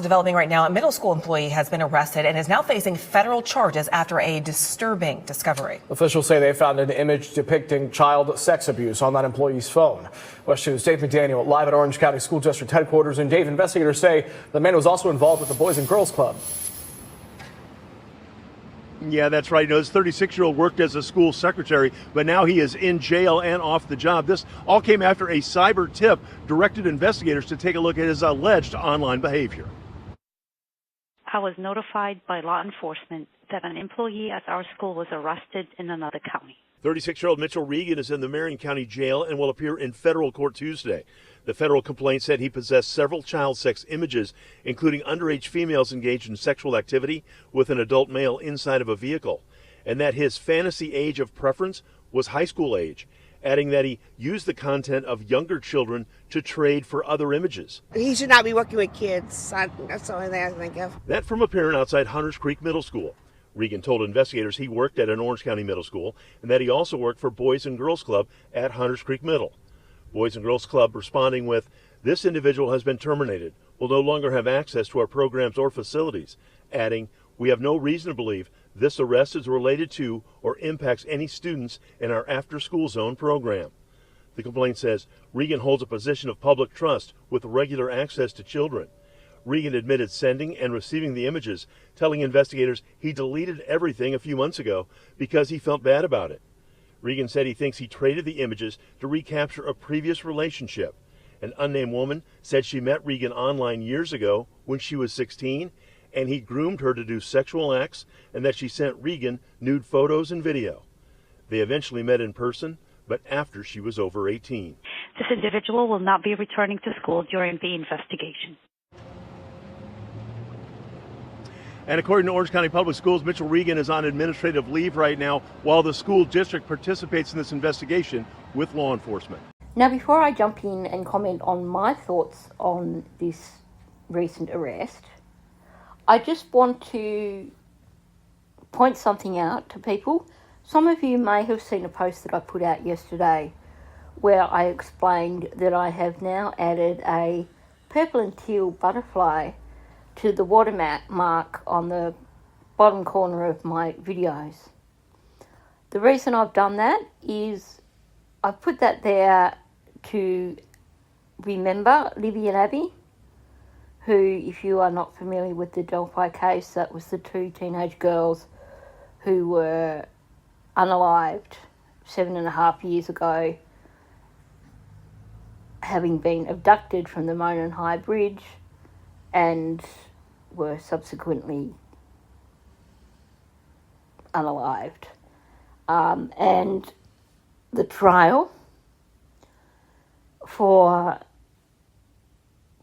developing right now. A middle school employee has been arrested and is now facing federal charges after a disturbing discovery. Officials say they found an image depicting child sex abuse on that employee's phone. West 2's Dave McDaniel live at Orange County School District headquarters. And Dave, investigators say the man was also involved with the Boys and Girls Club. Yeah, that's right. This 36-year-old worked as a school secretary, but now he is in jail and off the job. This all came after a cyber tip directed investigators to take a look at his alleged online behavior. I was notified by law enforcement that an employee at our school was arrested in another county. 36-year-old Mitchell Regan is in the Marion County Jail and will appear in federal court Tuesday. The federal complaint said he possessed several child sex images, including underage females engaged in sexual activity with an adult male inside of a vehicle, and that his fantasy age of preference was high school age, adding that he used the content of younger children to trade for other images. He should not be working with kids. That's the only thing I think of. That from a parent outside Hunters Creek Middle School. Regan told investigators he worked at an Orange County middle school and that he also worked for Boys and Girls Club at Hunters Creek Middle. Boys and Girls Club responding with, "This individual has been terminated, will no longer have access to our programs or facilities," adding, "We have no reason to believe this arrest is related to or impacts any students in our after-school zone program." The complaint says Regan holds a position of public trust with regular access to children. Regan admitted sending and receiving the images, telling investigators he deleted everything a few months ago because he felt bad about it. Regan said he thinks he traded the images to recapture a previous relationship. An unnamed woman said she met Regan online years ago when she was 16, and he groomed her to do sexual acts, and that she sent Regan nude photos and video. They eventually met in person, but after she was over 18. This individual will not be returning to school during the investigation. And according to Orange County Public Schools, Mitchell Regan is on administrative leave right now while the school district participates in this investigation with law enforcement. Now, before I jump in and comment on my thoughts on this recent arrest, I just want to point something out to people. Some of you may have seen a post that I put out yesterday where I explained that I have now added a purple and teal butterfly to the watermark on the bottom corner of my videos. The reason I've done that is I've put that there to remember Libby and Abby, who, if you are not familiar with the Delphi case, that was the two teenage girls who were unalived 7.5 years ago, having been abducted from the Monon High Bridge and were subsequently unalived. And the trial for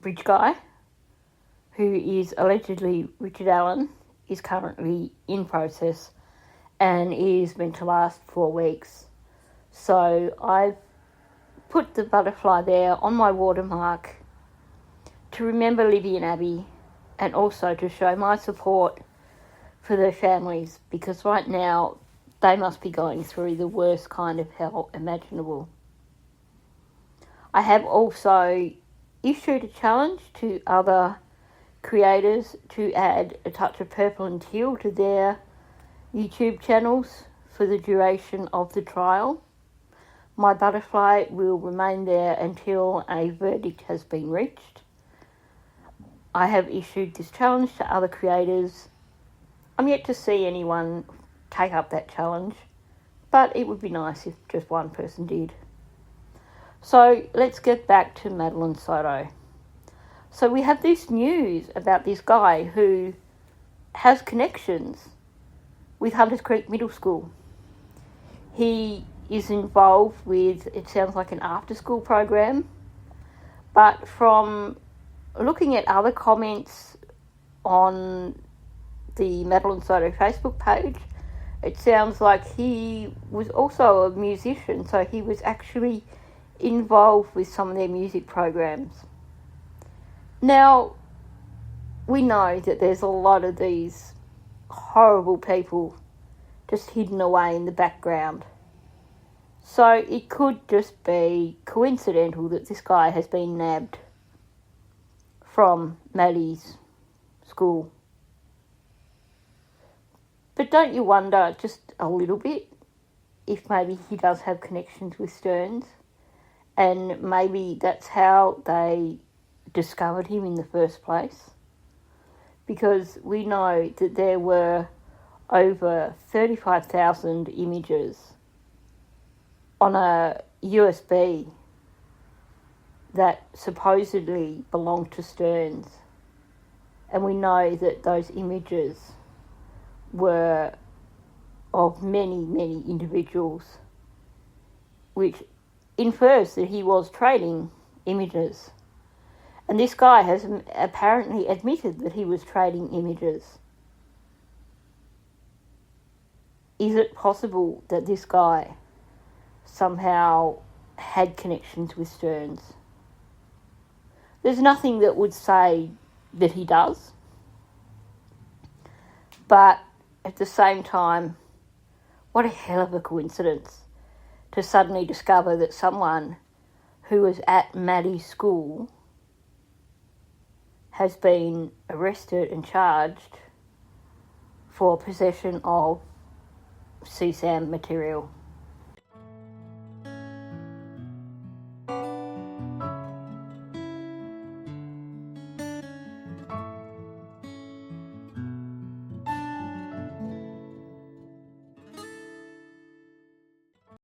Bridge Guy, who is allegedly Richard Allen, is currently in process and is meant to last 4 weeks. So I've put the butterfly there on my watermark to remember Libby and Abby, and also to show my support for their families, because right now they must be going through the worst kind of hell imaginable. I have also issued a challenge to other creators to add a touch of purple and teal to their YouTube channels for the duration of the trial. My butterfly will remain there until a verdict has been reached. I have issued this challenge to other creators. I'm yet to see anyone take up that challenge, but it would be nice if just one person did. So let's get back to Madeline Soto. So we have this news about this guy who has connections with Hunters Creek Middle School. He is involved with, it sounds like, an after-school program, but from looking at other comments on the Madeline Soto Facebook page, it sounds like he was also a musician, so he was actually involved with some of their music programs. Now, we know that there's a lot of these horrible people just hidden away in the background. So it could just be coincidental that this guy has been nabbed from Maddie's school. But don't you wonder just a little bit if maybe he does have connections with Stearns, and maybe that's how they discovered him in the first place? Because we know that there were over 35,000 images on a USB that supposedly belonged to Stearns. And we know that those images were of many, many individuals, which infers that he was trading images. And this guy has apparently admitted that he was trading images. Is it possible that this guy somehow had connections with Stearns? There's nothing that would say that he does. But at the same time, what a hell of a coincidence to suddenly discover that someone who was at Maddie's school has been arrested and charged for possession of CSAM material.